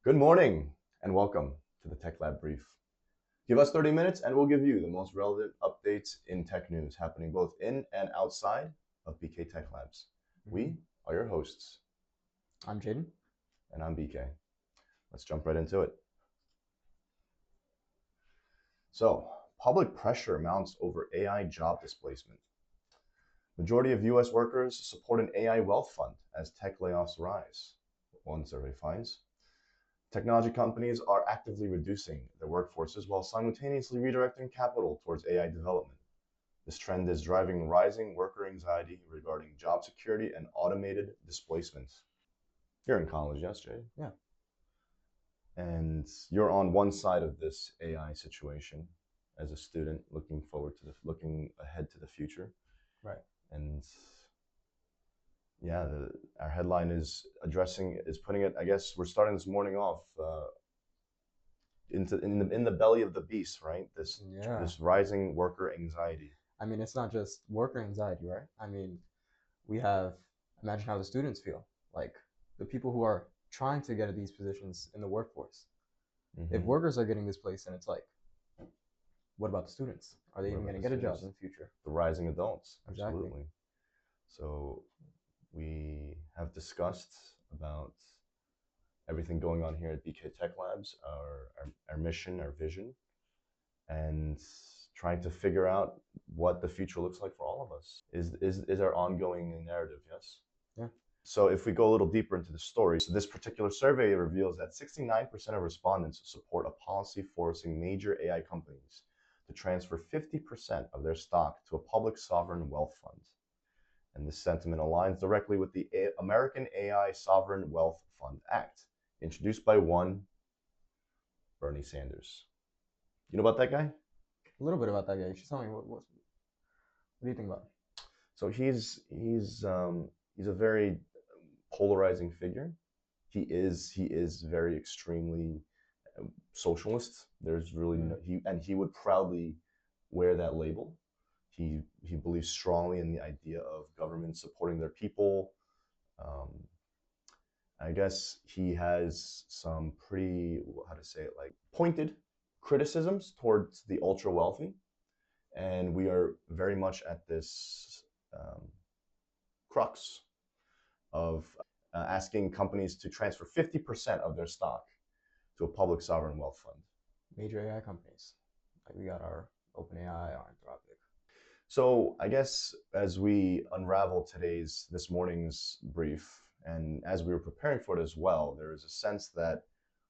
Good morning and welcome to the Tech Lab Brief. Give us 30 minutes and we'll give you the most relevant updates in tech news happening both in and outside of BK Tech Labs. We are your hosts. I'm Jaden. And I'm BK. Let's jump right into it. So, public pressure mounts over AI job displacement. Majority of US workers support an AI wealth fund as tech layoffs rise, one survey finds. Technology companies are actively reducing their workforces while simultaneously redirecting capital towards AI development. This trend is driving rising worker anxiety regarding job security and automated displacement. You're in college, yes, Jay? Yeah. And you're on one side of this AI situation as a student looking ahead to the future. Right. And yeah, our headline is putting it, I guess we're starting this morning off in the belly of the beast, right? This rising worker anxiety. I mean, it's not just worker anxiety, right? I mean, imagine how the students feel, like the people who are trying to get at these positions in the workforce. If workers are getting displaced, then it's like, what about the students? Are they even going to get a job in the future? The rising adults, Exactly. Absolutely. So we have discussed about everything going on here at BK Tech Labs, our mission, our vision, and trying to figure out what the future looks like for all of us is our ongoing narrative, yes? Yeah. So if we go a little deeper into the story, so this particular survey reveals that 69% of respondents support a policy forcing major AI companies to transfer 50% of their stock to a public sovereign wealth fund. And this sentiment aligns directly with the American AI Sovereign Wealth Fund Act, introduced by one Bernie Sanders. You know about that guy? A little bit about that guy. You should tell me what do you think about him? So he's a very polarizing figure. He is very extremely socialist. There's really he would proudly wear that label. He believes strongly in the idea of government supporting their people. I guess he has some pretty, how to say it, like pointed criticisms towards the ultra wealthy, and we are very much at this crux of asking companies to transfer 50% of their stock to a public sovereign wealth fund. Major AI companies, like we got our OpenAI, our Anthropic. So I guess as we unravel this morning's brief, and as we were preparing for it as well, there is a sense that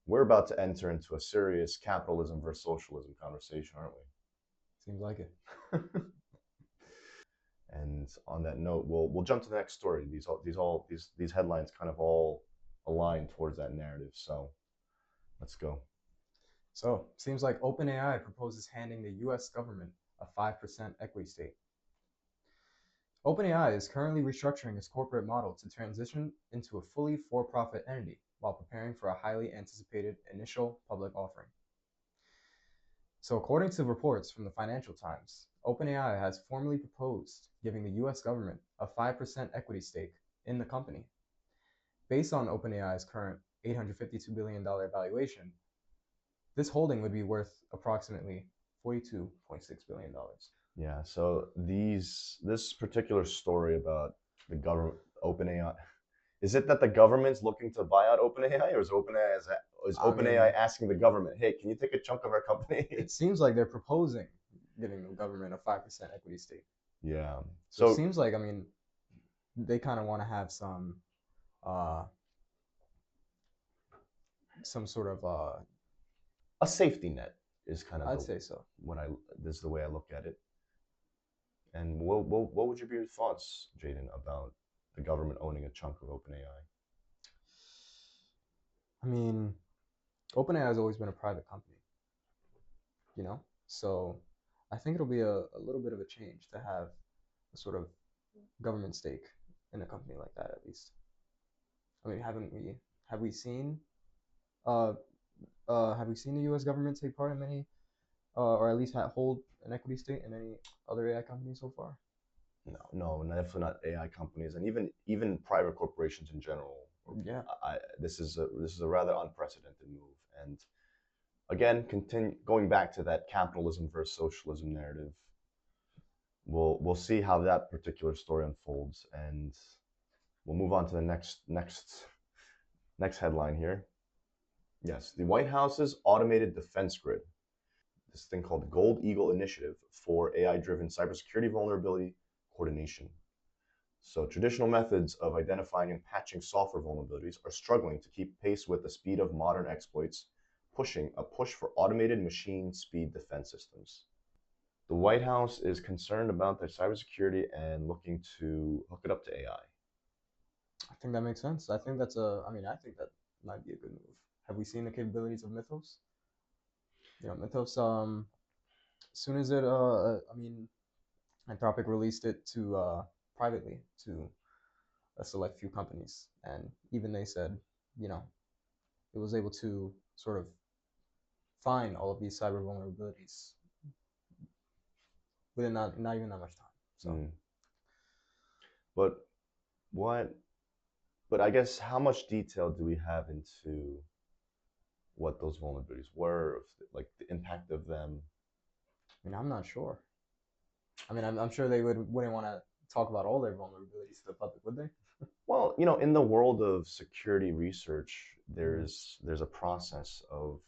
we're about to enter into a serious capitalism versus socialism conversation, aren't we? Seems like it. And on that note, we'll jump to the next story. These headlines kind of all align towards that narrative. So let's go. So seems like OpenAI proposes handing the U.S. government a 5% equity stake. OpenAI is currently restructuring its corporate model to transition into a fully for-profit entity while preparing for a highly anticipated initial public offering. So according to reports from the Financial Times, OpenAI has formally proposed giving the US government a 5% equity stake in the company. Based on OpenAI's current $852 billion valuation, this holding would be worth approximately $42.6 billion. Yeah, so this particular story about the government, OpenAI, is it that the government's looking to buy out OpenAI, or is OpenAI asking the government, hey, can you take a chunk of our company? It seems like they're proposing giving the government a 5% equity stake. Yeah. So it seems like, they kind of want to have some sort of a safety net is kind of. I'd say so. This is the way I look at it. And what would be your thoughts, Jaden, about the government owning a chunk of OpenAI? I mean, OpenAI has always been a private company, so I think it'll be a little bit of a change to have a sort of government stake in a company like that, at least. I mean, have we seen the U.S. government take part in many, or at least hold an equity stake in any other AI companies so far? No, definitely not AI companies, and even private corporations in general Yeah, This is a rather unprecedented move, and again, continue going back to that capitalism versus socialism narrative. We'll see how that particular story unfolds, and we'll move on to the next headline here. Yes, the White House's automated defense grid, this thing called the Gold Eagle Initiative for AI-driven cybersecurity vulnerability coordination. So traditional methods of identifying and patching software vulnerabilities are struggling to keep pace with the speed of modern exploits, pushing a push for automated machine speed defense systems. The White House is concerned about their cybersecurity and looking to hook it up to AI. I think that makes sense. I think that's a. I mean, I think that might be a good move. Have we seen the capabilities of Mythos? Mythos. As soon as I mean, Anthropic released it to privately to a select few companies, and even they said, you know, it was able to sort of find all of these cyber vulnerabilities within not even that much time. So Mm. But what? But I guess how much detail do we have into what those vulnerabilities were, like the impact of them? I mean, I'm not sure. I mean, I'm sure they wouldn't want to talk about all their vulnerabilities to the public, would they? Well, in the world of security research, Mm, there's a process of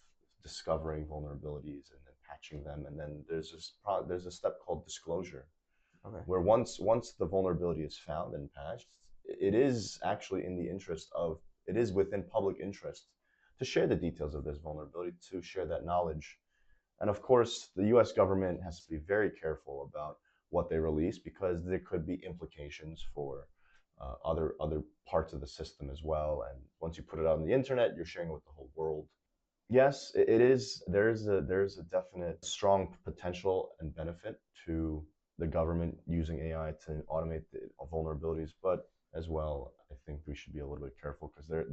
discovering vulnerabilities and then patching them, and then there's a step called disclosure, okay, where once the vulnerability is found and patched, it is actually in the interest of it is within public interest to share the details of this vulnerability, to share that knowledge. And of course, the US government has to be very careful about what they release because there could be implications for other parts of the system as well. And once you put it out on the internet, you're sharing it with the whole world. Yes, it is. There's a definite strong potential and benefit to the government using AI to automate the vulnerabilities, but as well, I think we should be a little bit careful because there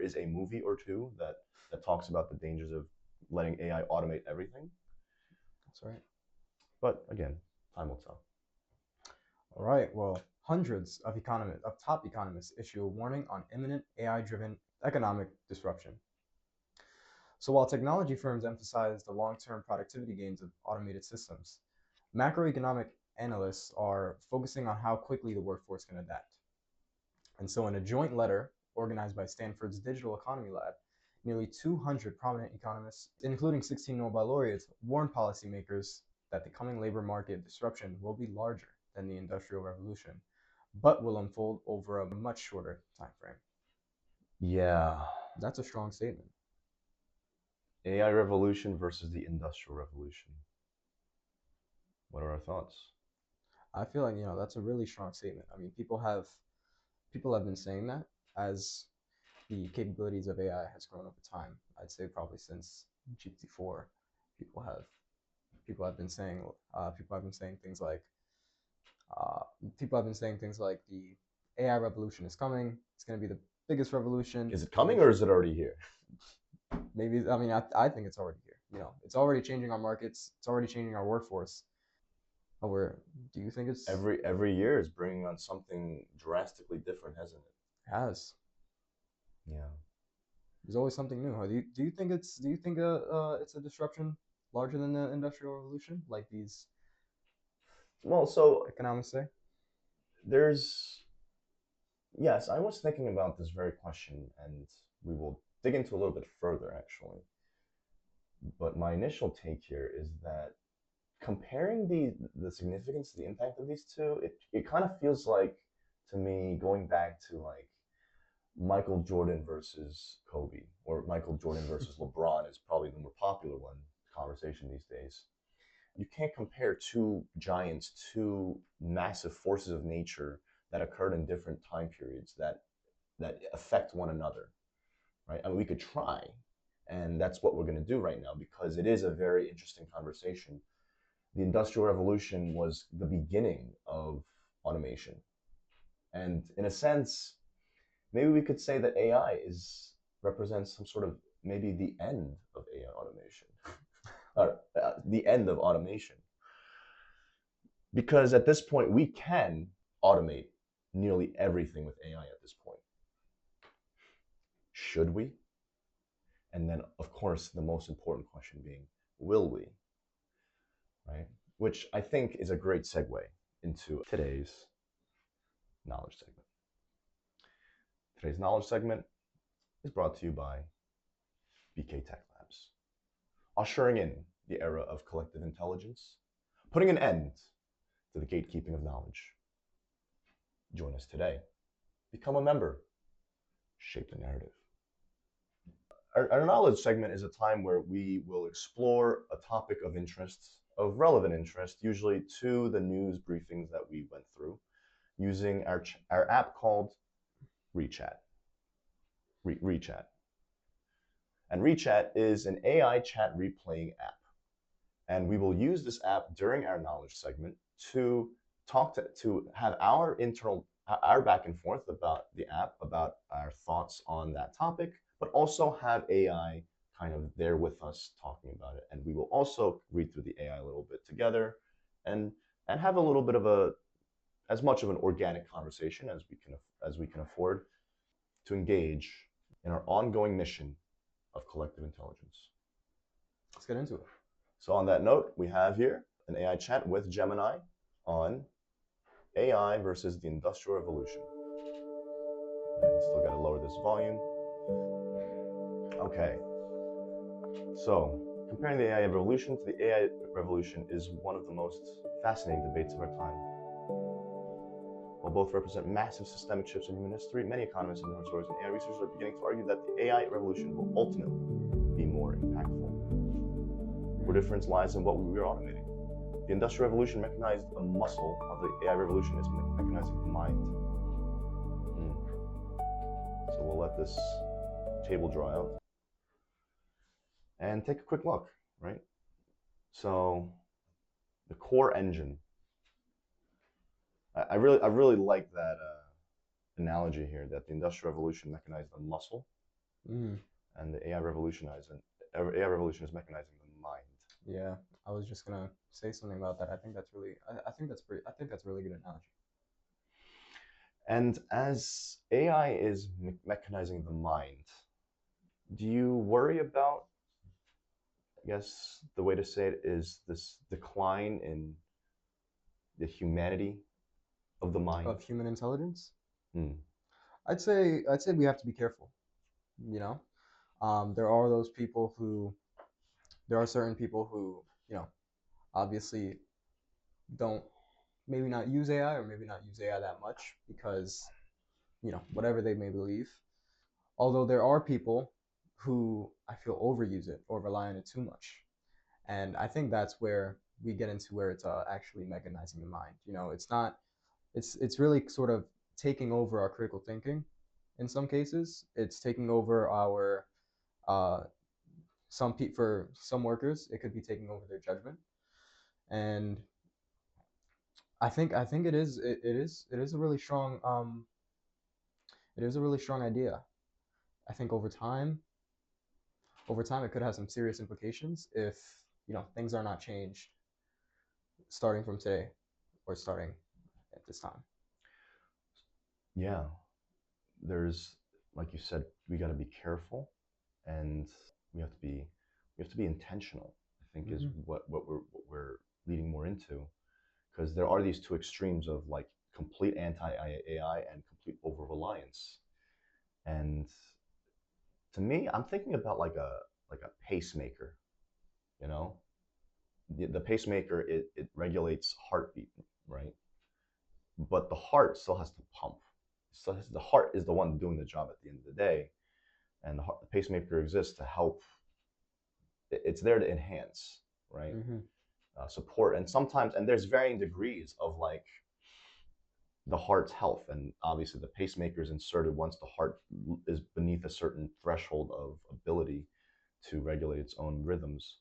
is a movie or two that talks about the dangers of letting AI automate everything. that's right. But again, time will tell. All right. Well, hundreds of top economists issue a warning on imminent AI-driven economic disruption. So while technology firms emphasize the long-term productivity gains of automated systems, macroeconomic analysts are focusing on how quickly the workforce can adapt. And so, in a joint letter organized by Stanford's Digital Economy Lab, nearly 200 prominent economists, including 16 Nobel laureates, warned policymakers that the coming labor market disruption will be larger than the Industrial Revolution, but will unfold over a much shorter time frame. Yeah, That's a strong statement. AI revolution versus the industrial revolution. What are our thoughts? I feel like that's a really strong statement. I mean, people have been saying that as the capabilities of AI has grown over time. I'd say probably since GPT-4, people have people have been saying people have been saying things like uh, people have been saying things like the AI revolution is coming. It's going to be the biggest revolution Is it in coming or is history. it already here? Maybe I mean I think it's already here. It's already changing our markets. It's already changing our workforce. However, do you think Every year is bringing on something drastically different, hasn't it? it has? Yeah. There's always something new. Do you think it's a disruption larger than the industrial revolution, like these Well, so economists say? there's yes, I was thinking about this very question, and we will dig into a little bit further actually. But my initial take here is that comparing the significance, the impact of these two, it kind of feels like to me going back to like Michael Jordan versus Kobe, or Michael Jordan versus LeBron is probably the more popular one conversation these days. You can't compare two giants, two massive forces of nature that occurred in different time periods that affect one another, right? I mean, we could try, and that's what we're going to do right now because it is a very interesting conversation. The Industrial Revolution was the beginning of automation, and in a sense, maybe we could say that AI is represents some sort of maybe the end of AI automation, or the end of automation, because at this point we can automate nearly everything with AI at this point. Should we? And then, of course, the most important question being, will we? Right? Which I think is a great segue into today's knowledge segment. Today's knowledge segment is brought to you by BK Tech Labs, ushering in the era of collective intelligence, putting an end to the gatekeeping of knowledge. Join us today. Become a member. Shape the narrative. Our knowledge segment is a time where we will explore a topic of interest, of relevant interest, usually to the news briefings that we went through, using our app called ReChat. ReChat. And ReChat is an AI chat replaying app. And we will use this app during our knowledge segment to have our back and forth about the app, about our thoughts on that topic, but also have AI kind of there with us talking about it. And we will also read through the AI a little bit together and have a little bit of as much of an organic conversation as we can afford to engage in our ongoing mission of collective intelligence. Let's get into it. So on that note, we have here an AI chat with Gemini on AI versus the Industrial Revolution. And still got to lower this volume. Okay. So comparing the AI revolution to the AI revolution is one of the most fascinating debates of our time. While both represent massive systemic shifts in human history, many economists and historians and AI researchers are beginning to argue that the AI revolution will ultimately be more impactful. Where difference lies in what we are automating. The Industrial Revolution mechanized a muscle, while the AI revolution is mechanizing the mind. So we'll let this table dry out and take a quick look, right? So the core engine. I really like that analogy here, that the Industrial Revolution mechanized the muscle, and the AI revolution is mechanizing the mind. Yeah, I was just gonna say something about that. I think that's really, I think that's a really good analogy. And as AI is mechanizing the mind, do you worry about, I guess the way to say it is, this decline in the humanity of the mind? Of human intelligence? I'd say we have to be careful. You know, there are certain people who, obviously don't, maybe not use AI, or maybe not use AI that much because, whatever they may believe. Although there are people who I feel overuse it or rely on it too much. And I think that's where we get into where it's actually mechanizing the mind. It's really sort of taking over our critical thinking. In some cases, it's taking over our for some workers, it could be taking over their judgment. And I think it is a really strong idea. I think over time it could have some serious implications if things are not changed starting from today or starting at this time. Yeah, there's, like you said, we got to be careful, and we have to be intentional, I think, is what we're leading more into, because there are these two extremes of like complete anti-AI and complete over-reliance. And to me, I'm thinking about like a pacemaker, you know? The pacemaker, it regulates heartbeat, right? But the heart still has to pump. So the heart is the one doing the job at the end of the day, and the pacemaker exists to help. It's there to enhance, right? Support, and sometimes, and there's varying degrees of like the heart's health, and obviously the pacemaker is inserted once the heart is beneath a certain threshold of ability to regulate its own rhythms.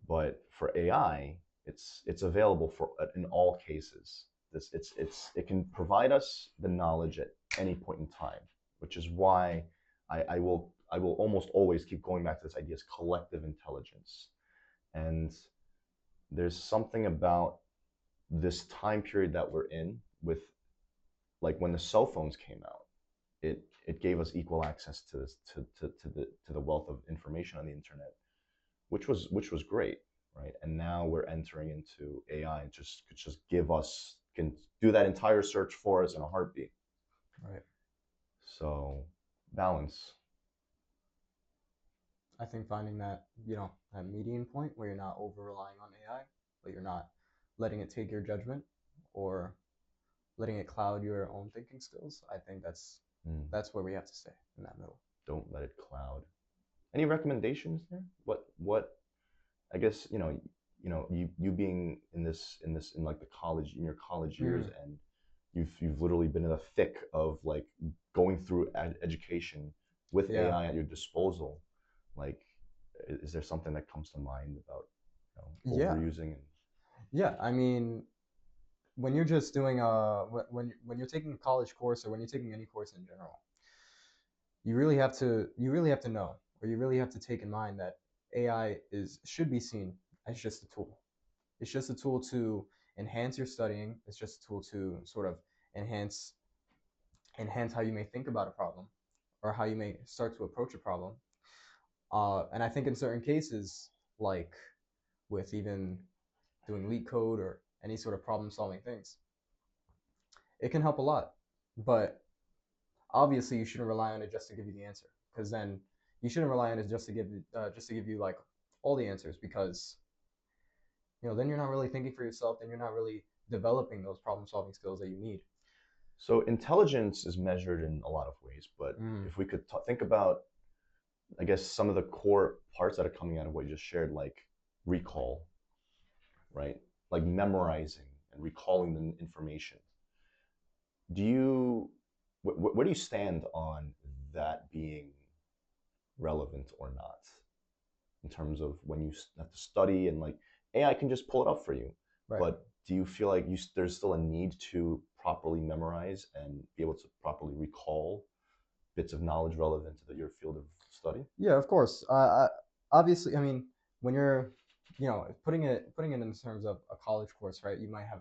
But for AI, it's available for in all cases. It can provide us the knowledge at any point in time, which is why I will almost always keep going back to this idea of collective intelligence. And there's something about this time period that we're in with like when the cell phones came out, it gave us equal access to this to the wealth of information on the internet, which was great, right? And now we're entering into AI. Just could just give us can do that entire search for us in a heartbeat. Right. So balance. I think finding that, that median point where you're not over relying on AI, but you're not letting it take your judgment or letting it cloud your own thinking skills. I think that's where we have to stay, in that middle. Don't let it cloud. Any recommendations there? What I guess you being in like the college in your college years, and you've literally been in the thick of like going through education with Yeah. AI at your disposal. Like, is there something that comes to mind about Yeah. overusing? Yeah. I mean, when you're just doing when you're taking a college course or when you're taking any course in general, you really have to know, or you really have to take in mind that AI should be seen as just a tool. It's just a tool to enhance your studying. It's just a tool to sort of enhance enhance how you may think about a problem or how you may start to approach a problem. And I think in certain cases, like with even doing leak code or any sort of problem solving things, it can help a lot. But obviously, you shouldn't rely on it just to give you the answer, because then you shouldn't rely on it just to give you like all the answers, because then you're not really thinking for yourself. Then you're not really developing those problem solving skills that you need. So intelligence is measured in a lot of ways, but if we could think about, I guess, some of the core parts that are coming out of what you just shared, like recall, right? Like memorizing and recalling the information. Do you, where do you stand on that being relevant or not in terms of when you have to study and like AI can just pull it up for you, Right. but do you feel like there's still a need to properly memorize and be able to properly recall bits of knowledge relevant to your field of study? Yeah, of course. Obviously, I mean, when you're, putting it in terms of a college course, right? You might have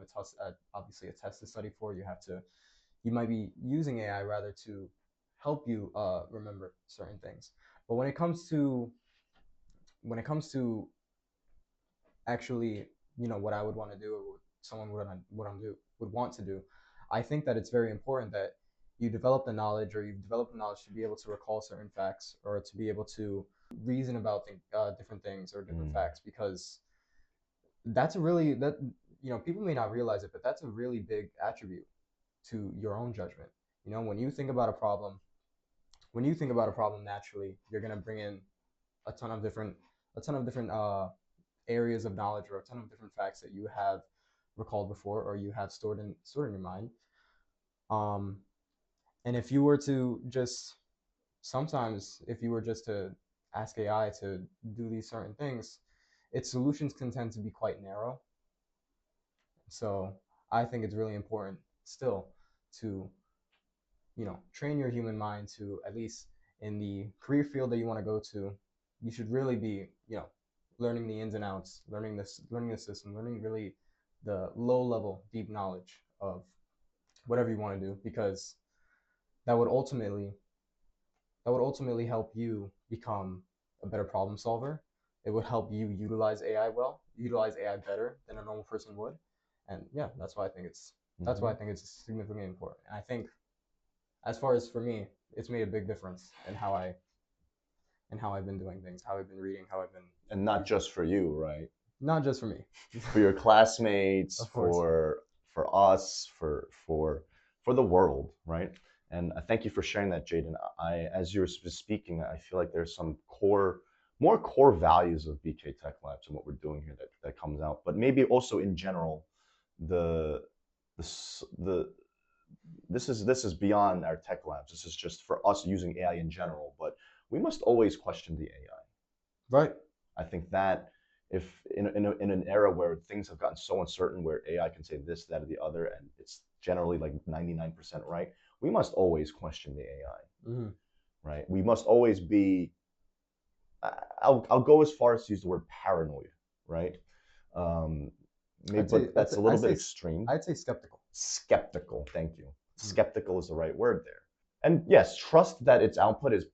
obviously a test to study for. You might be using AI rather to help you remember certain things. But when it comes to actually, what I would want to do, or what someone would want to do, I think that it's very important that you develop the knowledge, or you develop the knowledge to be able to recall certain facts, or to be able to reason about different things or different facts, because that's a really that people may not realize it, but that's a really big attribute to your own judgment. When you think about a problem, naturally you're gonna bring in a ton of different areas of knowledge, or a ton of different facts that you have recalled before, or you have stored in your mind. Um, and if you were to just sometimes, if you were just to ask AI to do these certain things, its solutions can tend to be quite narrow. So I think it's really important still to train your human mind to, at least in the career field that you want to go to, you should really be learning the ins and outs, learning the system, learning really the low level deep knowledge of whatever you want to do, because that would ultimately help you become a better problem solver. It would help you utilize AI better than a normal person would. And yeah, that's why I think it's significantly important. And I think, as far as for me, it's made a big difference in how I've been doing things, how I've been reading, how I've been. And not just for you, right? Not just for me. For your classmates, Of course. for us, for the world, right? And I thank you for sharing that, Jaden. As you were speaking, I feel like there's some more core values of BK Tech Labs and what we're doing here that comes out. But maybe also in general, the the this is beyond our tech labs. This is just for us using AI in general. But we must always question the AI. Right. I think that if in an era where things have gotten so uncertain, where AI can say this, that, or the other, and it's generally like 99% right, we must always question the AI, right? We must always be, I'll go as far as to use the word paranoid, right? Maybe, but that's a little bit extreme. I'd say skeptical. Skeptical, thank you. skeptical is the right word there. And yes, trust that its output is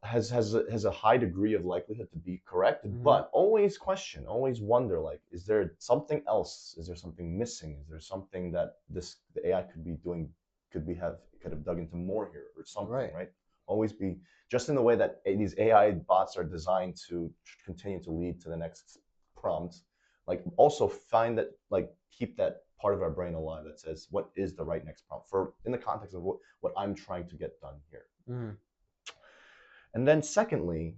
has a high degree of likelihood to be correct, but always question, always wonder, like, is there something else? Is there something missing? Is there something that the AI could be doing, could have dug into more here or something, right? Always be, just in the way that these AI bots are designed to continue to lead to the next prompt, like also find that, like, keep that part of our brain alive that says what is the right next prompt for in the context of what I'm trying to get done here. And then secondly,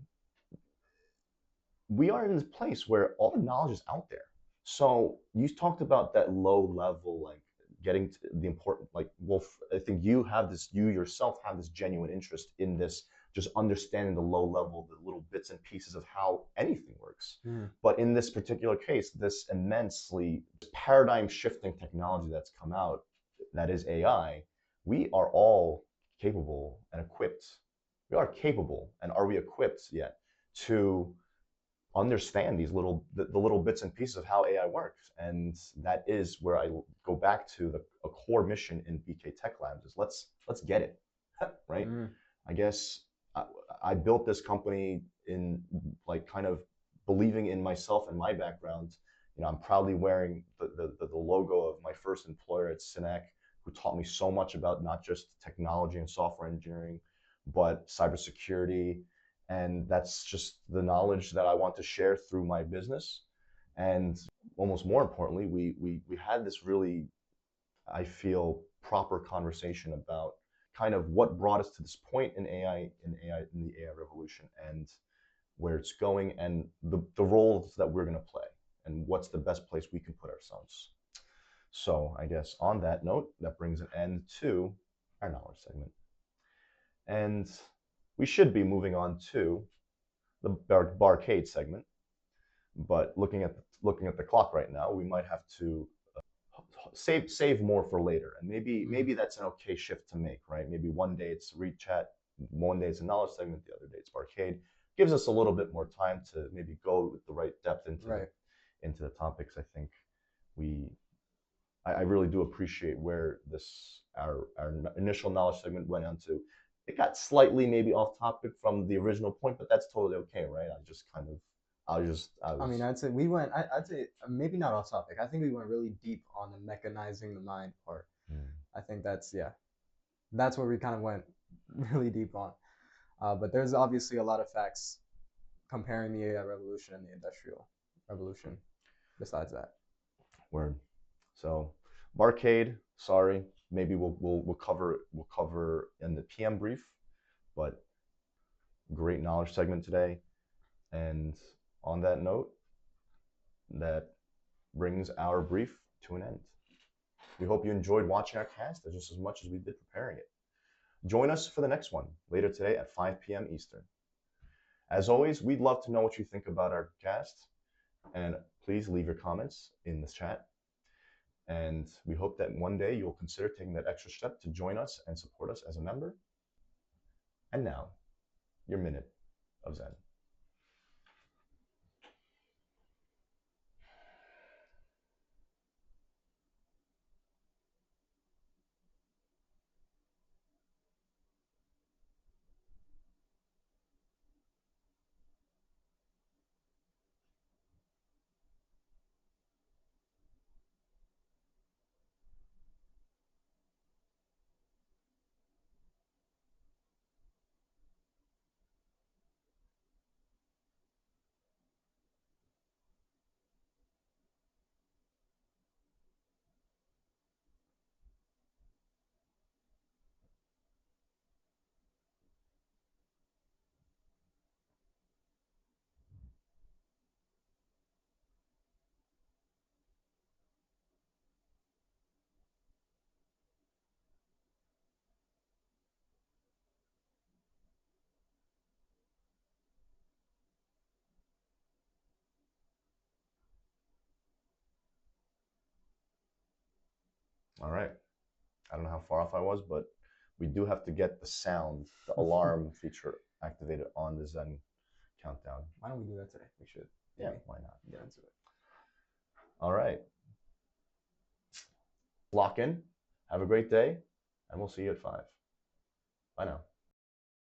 we are in this place where all the knowledge is out there. So you talked about that low level, like getting to the important, like, Wolf, I think you yourself have this genuine interest in this, just understanding the low level, the little bits and pieces of how anything works. But in this particular case, this immensely paradigm shifting technology that's come out, that is AI, we are all capable and equipped. We are capable, and are we equipped yet to understand these the little bits and pieces of how AI works? And that is where I go back to a core mission in BK Tech Labs is let's get it, right? I guess I built this company in, like, kind of believing in myself and my background. You know, I'm proudly wearing the logo of my first employer at Synac, who taught me so much about not just technology and software engineering, but cybersecurity. And that's just the knowledge that I want to share through my business. And almost more importantly, we had this really, I feel, proper conversation about kind of what brought us to this point in the AI revolution, and where it's going, and the roles that we're going to play, and what's the best place we can put ourselves. So I guess on that note, that brings an end to our knowledge segment. And we should be moving on to the barcade segment, but looking at the clock right now, we might have to save more for later, and maybe that's an okay shift to make, right? Maybe one day it's read chat, one day it's a knowledge segment, the other day it's barcade. Gives us a little bit more time to maybe go with the right depth into the topics. I think I really do appreciate where our initial knowledge segment went on to. It got slightly maybe off topic from the original point, but that's totally okay, right? I mean, I'd say I'd say maybe not off topic. I think we went really deep on the mechanizing the mind part. I think that's where we kind of went really deep on. But there's obviously a lot of facts comparing the AI revolution and the industrial revolution besides that. Word. So barcade, sorry, maybe we'll cover in the PM brief, but great knowledge segment today. And on that note, that brings our brief to an end. We hope you enjoyed watching our cast just as much as we did preparing it. Join us for the next one later today at 5 p.m. Eastern. As always, we'd love to know what you think about our cast, and please leave your comments in the chat. And we hope that one day you'll consider taking that extra step to join us and support us as a member. And now, your minute of Zen. All right. I don't know how far off I was, but we do have to get the sound, the alarm feature activated on the Zen countdown. Why don't we do that today? We should. Yeah, why not? Get into it. All right. Lock in. Have a great day, and we'll see you at 5. Bye now.